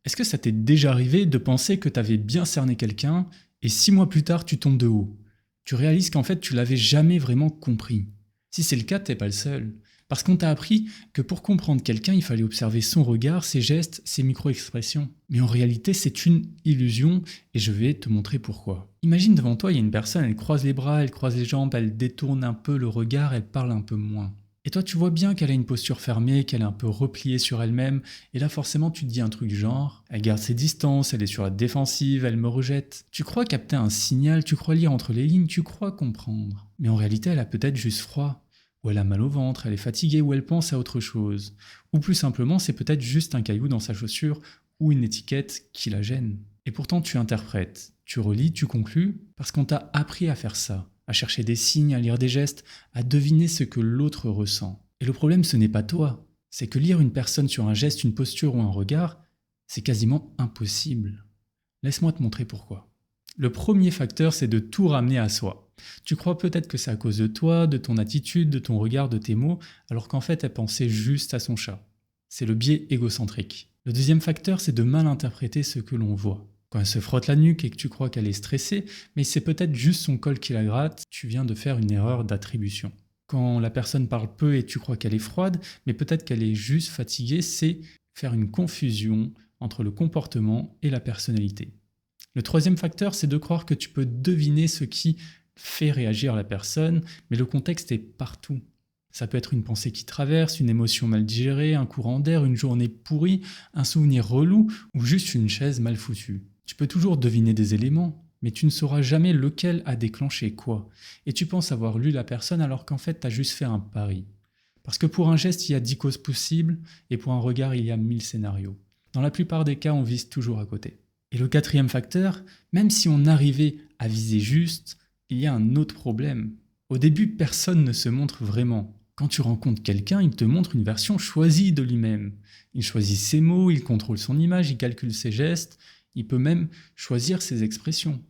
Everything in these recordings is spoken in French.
Est-ce que ça t'est déjà arrivé de penser que t'avais bien cerné quelqu'un et 6 mois plus tard tu tombes de haut? Tu réalises qu'en fait tu l'avais jamais vraiment compris. Si c'est le cas, t'es pas le seul. Parce qu'on t'a appris que pour comprendre quelqu'un, il fallait observer son regard, ses gestes, ses micro-expressions. Mais en réalité, c'est une illusion et je vais te montrer pourquoi. Imagine devant toi, il y a une personne, elle croise les bras, elle croise les jambes, elle détourne un peu le regard, elle parle un peu moins. Et toi, tu vois bien qu'elle a une posture fermée, qu'elle est un peu repliée sur elle-même, et là forcément tu te dis un truc genre, elle garde ses distances, elle est sur la défensive, elle me rejette. Tu crois capter un signal, tu crois lire entre les lignes, tu crois comprendre. Mais en réalité, elle a peut-être juste froid, ou elle a mal au ventre, elle est fatiguée, ou elle pense à autre chose. Ou plus simplement, c'est peut-être juste un caillou dans sa chaussure, ou une étiquette qui la gêne. Et pourtant tu interprètes, tu relis, tu conclus, parce qu'on t'a appris à faire ça, à chercher des signes, à lire des gestes, à deviner ce que l'autre ressent. Et le problème, ce n'est pas toi, c'est que lire une personne sur un geste, une posture ou un regard, c'est quasiment impossible. Laisse-moi te montrer pourquoi. Le premier facteur, c'est de tout ramener à soi. Tu crois peut-être que c'est à cause de toi, de ton attitude, de ton regard, de tes mots, alors qu'en fait, elle pensait juste à son chat. C'est le biais égocentrique. Le deuxième facteur, c'est de mal interpréter ce que l'on voit. Quand elle se frotte la nuque et que tu crois qu'elle est stressée, mais c'est peut-être juste son col qui la gratte, tu viens de faire une erreur d'attribution. Quand la personne parle peu et tu crois qu'elle est froide, mais peut-être qu'elle est juste fatiguée, c'est faire une confusion entre le comportement et la personnalité. Le troisième facteur, c'est de croire que tu peux deviner ce qui fait réagir la personne, mais le contexte est partout. Ça peut être une pensée qui traverse, une émotion mal digérée, un courant d'air, une journée pourrie, un souvenir relou ou juste une chaise mal foutue. Tu peux toujours deviner des éléments, mais tu ne sauras jamais lequel a déclenché quoi. Et tu penses avoir lu la personne alors qu'en fait, tu as juste fait un pari. Parce que pour un geste, il y a 10 causes possibles, et pour un regard, il y a 1000 scénarios. Dans la plupart des cas, on vise toujours à côté. Et le quatrième facteur, même si on arrivait à viser juste, il y a un autre problème. Au début, personne ne se montre vraiment. Quand tu rencontres quelqu'un, il te montre une version choisie de lui-même. Il choisit ses mots, il contrôle son image, il calcule ses gestes, il peut même choisir ses expressions.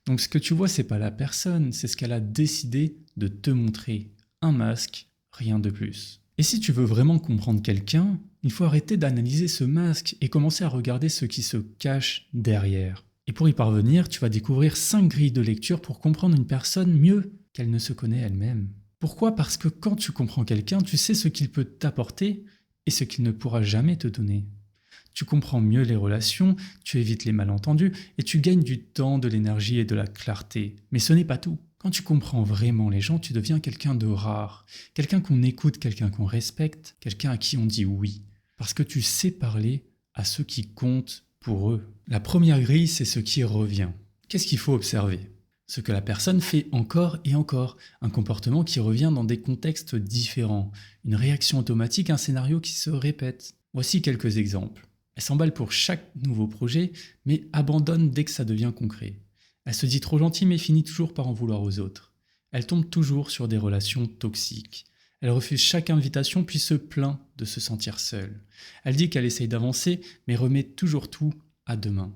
Donc ce que tu vois, c'est pas la personne, c'est ce qu'elle a décidé de te montrer. Un masque, rien de plus. Et si tu veux vraiment comprendre quelqu'un, il faut arrêter d'analyser ce masque et commencer à regarder ce qui se cache derrière. Et pour y parvenir, tu vas découvrir 5 grilles de lecture pour comprendre une personne mieux qu'elle ne se connaît elle-même. Pourquoi ? Parce que quand tu comprends quelqu'un, tu sais ce qu'il peut t'apporter et ce qu'il ne pourra jamais te donner. Tu comprends mieux les relations, tu évites les malentendus et tu gagnes du temps, de l'énergie et de la clarté. Mais ce n'est pas tout. Quand tu comprends vraiment les gens, tu deviens quelqu'un de rare, quelqu'un qu'on écoute, quelqu'un qu'on respecte, quelqu'un à qui on dit oui. Parce que tu sais parler à ceux qui comptent pour eux. La première grille, c'est ce qui revient. Qu'est-ce qu'il faut observer ? Ce que la personne fait encore et encore, un comportement qui revient dans des contextes différents, une réaction automatique, un scénario qui se répète. Voici quelques exemples. Elle s'emballe pour chaque nouveau projet, mais abandonne dès que ça devient concret. Elle se dit trop gentille mais finit toujours par en vouloir aux autres. Elle tombe toujours sur des relations toxiques. Elle refuse chaque invitation puis se plaint de se sentir seule. Elle dit qu'elle essaye d'avancer mais remet toujours tout à demain.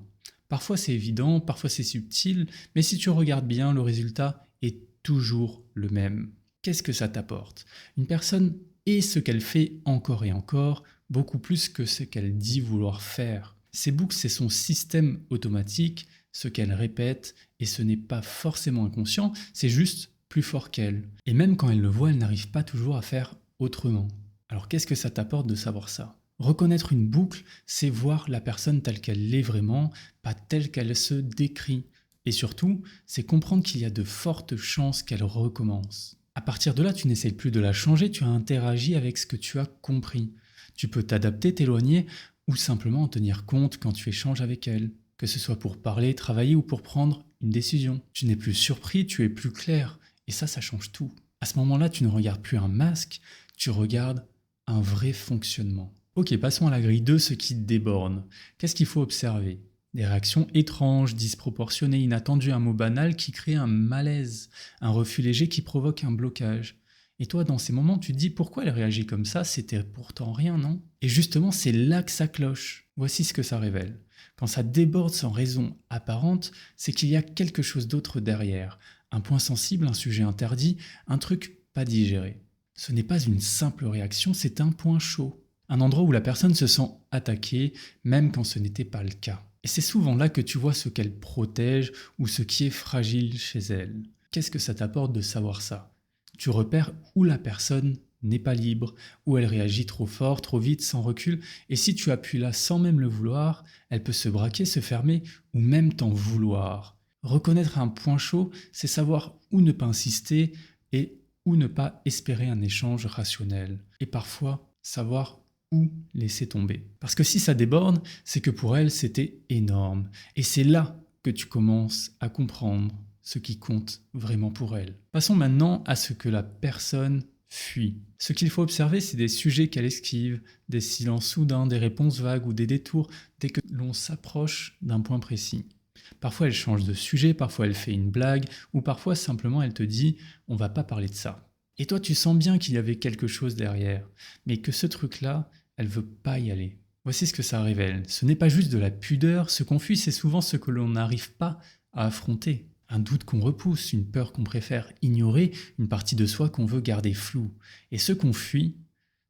Parfois c'est évident, parfois c'est subtil, mais si tu regardes bien, le résultat est toujours le même. Qu'est-ce que ça t'apporte ? Une personne est ce qu'elle fait encore et encore, beaucoup plus que ce qu'elle dit vouloir faire. Ses boucles, c'est son système automatique, ce qu'elle répète, et ce n'est pas forcément inconscient, c'est juste plus fort qu'elle. Et même quand elle le voit, elle n'arrive pas toujours à faire autrement. Alors qu'est-ce que ça t'apporte de savoir ça ? Reconnaître une boucle, c'est voir la personne telle qu'elle l'est vraiment, pas telle qu'elle se décrit. Et surtout, c'est comprendre qu'il y a de fortes chances qu'elle recommence. À partir de là, tu n'essayes plus de la changer, tu as interagi avec ce que tu as compris. Tu peux t'adapter, t'éloigner ou simplement en tenir compte quand tu échanges avec elle, que ce soit pour parler, travailler ou pour prendre une décision. Tu n'es plus surpris, tu es plus clair. Et ça change tout. À ce moment-là, tu ne regardes plus un masque, tu regardes un vrai fonctionnement. Ok, passons à la grille 2, ce qui déborde. Qu'est-ce qu'il faut observer ? Des réactions étranges, disproportionnées, inattendues, un mot banal qui crée un malaise, un refus léger qui provoque un blocage. Et toi, dans ces moments, tu te dis pourquoi elle réagit comme ça, c'était pourtant rien, non ? Et justement, c'est là que ça cloche. Voici ce que ça révèle. Quand ça déborde sans raison apparente, c'est qu'il y a quelque chose d'autre derrière. Un point sensible, un sujet interdit, un truc pas digéré. Ce n'est pas une simple réaction, c'est un point chaud. Un endroit où la personne se sent attaquée, même quand ce n'était pas le cas. Et c'est souvent là que tu vois ce qu'elle protège ou ce qui est fragile chez elle. Qu'est-ce que ça t'apporte de savoir ça? Tu repères où la personne n'est pas libre, où elle réagit trop fort, trop vite, sans recul, et si tu appuies là sans même le vouloir, elle peut se braquer, se fermer, ou même t'en vouloir. Reconnaître un point chaud, c'est savoir où ne pas insister et où ne pas espérer un échange rationnel. Et parfois, savoir où laisser tomber. Parce que si ça déborde, c'est que pour elle, c'était énorme. Et c'est là que tu commences à comprendre ce qui compte vraiment pour elle. Passons maintenant à ce que la personne fuit. Ce qu'il faut observer, c'est des sujets qu'elle esquive, des silences soudains, des réponses vagues ou des détours dès que l'on s'approche d'un point précis. Parfois elle change de sujet, parfois elle fait une blague, ou parfois simplement elle te dit « on va pas parler de ça ». Et toi tu sens bien qu'il y avait quelque chose derrière, mais que ce truc-là, elle veut pas y aller. Voici ce que ça révèle. Ce n'est pas juste de la pudeur, ce qu'on fuit, c'est souvent ce que l'on n'arrive pas à affronter. Un doute qu'on repousse, une peur qu'on préfère ignorer, une partie de soi qu'on veut garder floue. Et ce qu'on fuit,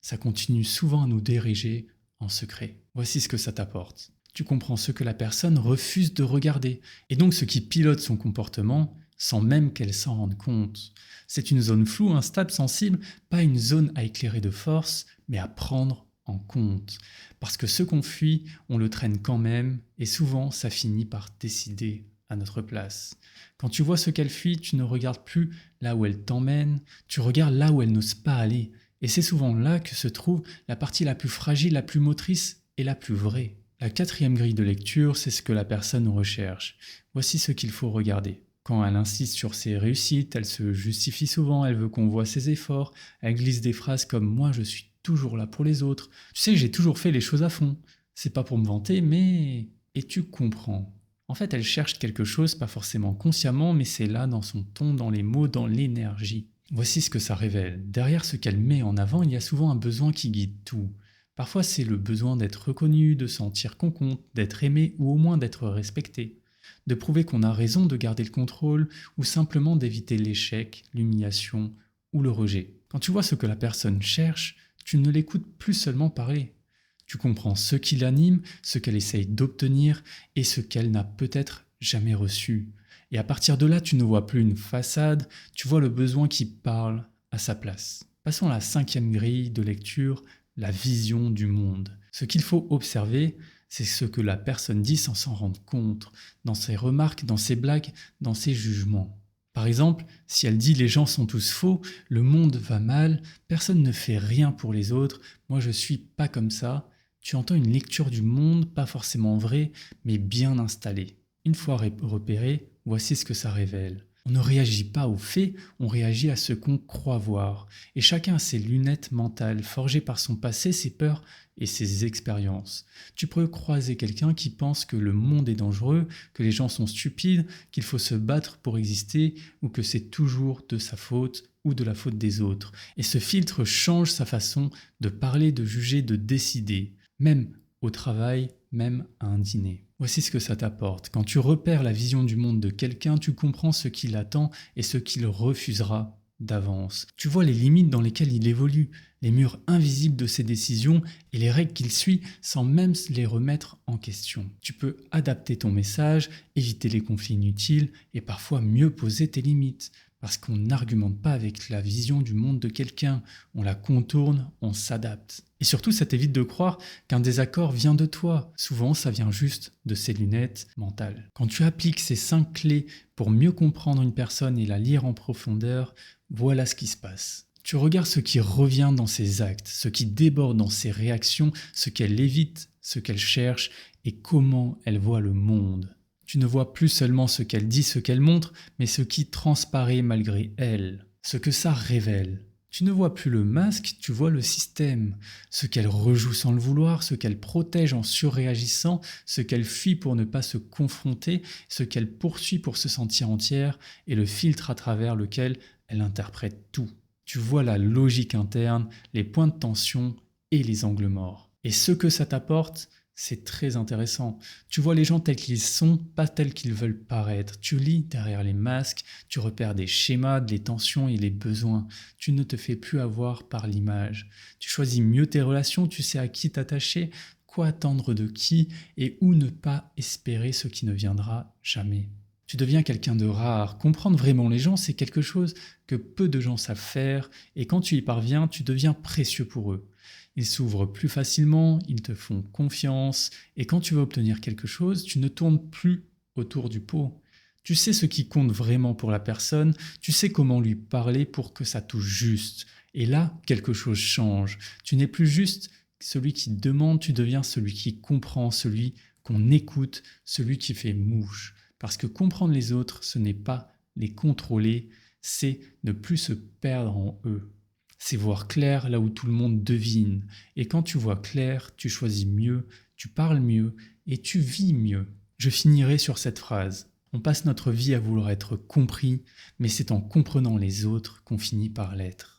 ça continue souvent à nous diriger en secret. Voici ce que ça t'apporte. Tu comprends ce que la personne refuse de regarder, et donc ce qui pilote son comportement sans même qu'elle s'en rende compte. C'est une zone floue, instable, sensible, pas une zone à éclairer de force, mais à prendre en compte. Parce que ce qu'on fuit, on le traîne quand même, et souvent ça finit par décider à notre place. Quand tu vois ce qu'elle fuit, tu ne regardes plus là où elle t'emmène, tu regardes là où elle n'ose pas aller. Et c'est souvent là que se trouve la partie la plus fragile, la plus motrice et la plus vraie. La 4e grille de lecture, c'est ce que la personne recherche. Voici ce qu'il faut regarder. Quand elle insiste sur ses réussites, elle se justifie souvent, elle veut qu'on voit ses efforts, elle glisse des phrases comme « moi je suis toujours là pour les autres ». Tu sais, j'ai toujours fait les choses à fond. C'est pas pour me vanter, mais... Et tu comprends. En fait, elle cherche quelque chose, pas forcément consciemment, mais c'est là dans son ton, dans les mots, dans l'énergie. Voici ce que ça révèle. Derrière ce qu'elle met en avant, il y a souvent un besoin qui guide tout. Parfois, c'est le besoin d'être reconnu, de sentir qu'on compte, d'être aimé ou au moins d'être respecté. De prouver qu'on a raison de garder le contrôle ou simplement d'éviter l'échec, l'humiliation ou le rejet. Quand tu vois ce que la personne cherche, tu ne l'écoutes plus seulement parler. Tu comprends ce qui l'anime, ce qu'elle essaye d'obtenir et ce qu'elle n'a peut-être jamais reçu. Et à partir de là, tu ne vois plus une façade, tu vois le besoin qui parle à sa place. Passons à la 5e grille de lecture, la vision du monde. Ce qu'il faut observer, c'est ce que la personne dit sans s'en rendre compte, dans ses remarques, dans ses blagues, dans ses jugements. Par exemple, si elle dit « les gens sont tous faux, le monde va mal, personne ne fait rien pour les autres, moi je suis pas comme ça », tu entends une lecture du monde pas forcément vraie, mais bien installée. Une fois repérée, voici ce que ça révèle. On ne réagit pas aux faits, on réagit à ce qu'on croit voir. Et chacun a ses lunettes mentales, forgées par son passé, ses peurs et ses expériences. Tu peux croiser quelqu'un qui pense que le monde est dangereux, que les gens sont stupides, qu'il faut se battre pour exister, ou que c'est toujours de sa faute ou de la faute des autres. Et ce filtre change sa façon de parler, de juger, de décider. Même au travail, même à un dîner. Voici ce que ça t'apporte. Quand tu repères la vision du monde de quelqu'un, tu comprends ce qu'il attend et ce qu'il refusera d'avance. Tu vois les limites dans lesquelles il évolue, les murs invisibles de ses décisions et les règles qu'il suit sans même les remettre en question. Tu peux adapter ton message, éviter les conflits inutiles et parfois mieux poser tes limites. Parce qu'on n'argumente pas avec la vision du monde de quelqu'un, on la contourne, on s'adapte. Et surtout, ça t'évite de croire qu'un désaccord vient de toi. Souvent, ça vient juste de ses lunettes mentales. Quand tu appliques ces 5 clés pour mieux comprendre une personne et la lire en profondeur, voilà ce qui se passe. Tu regardes ce qui revient dans ses actes, ce qui déborde dans ses réactions, ce qu'elle évite, ce qu'elle cherche et comment elle voit le monde. Tu ne vois plus seulement ce qu'elle dit, ce qu'elle montre, mais ce qui transparaît malgré elle, ce que ça révèle. Tu ne vois plus le masque, tu vois le système, ce qu'elle rejoue sans le vouloir, ce qu'elle protège en surréagissant, ce qu'elle fuit pour ne pas se confronter, ce qu'elle poursuit pour se sentir entière et le filtre à travers lequel elle interprète tout. Tu vois la logique interne, les points de tension et les angles morts. Et ce que ça t'apporte, C'est très intéressant. Tu vois les gens tels qu'ils sont, pas tels qu'ils veulent paraître. Tu lis derrière les masques, tu repères des schémas, les tensions et les besoins. Tu ne te fais plus avoir par l'image. Tu choisis mieux tes relations, tu sais à qui t'attacher, quoi attendre de qui et où ne pas espérer ce qui ne viendra jamais. Tu deviens quelqu'un de rare. Comprendre vraiment les gens, c'est quelque chose que peu de gens savent faire et quand tu y parviens, tu deviens précieux pour eux. Ils s'ouvrent plus facilement, ils te font confiance, et quand tu veux obtenir quelque chose, tu ne tournes plus autour du pot. Tu sais ce qui compte vraiment pour la personne, tu sais comment lui parler pour que ça touche juste. Et là, quelque chose change. Tu n'es plus juste celui qui demande, tu deviens celui qui comprend, celui qu'on écoute, celui qui fait mouche. Parce que comprendre les autres, ce n'est pas les contrôler, c'est ne plus se perdre en eux. C'est voir clair là où tout le monde devine. Et quand tu vois clair, tu choisis mieux, tu parles mieux et tu vis mieux. Je finirai sur cette phrase. On passe notre vie à vouloir être compris, mais c'est en comprenant les autres qu'on finit par l'être.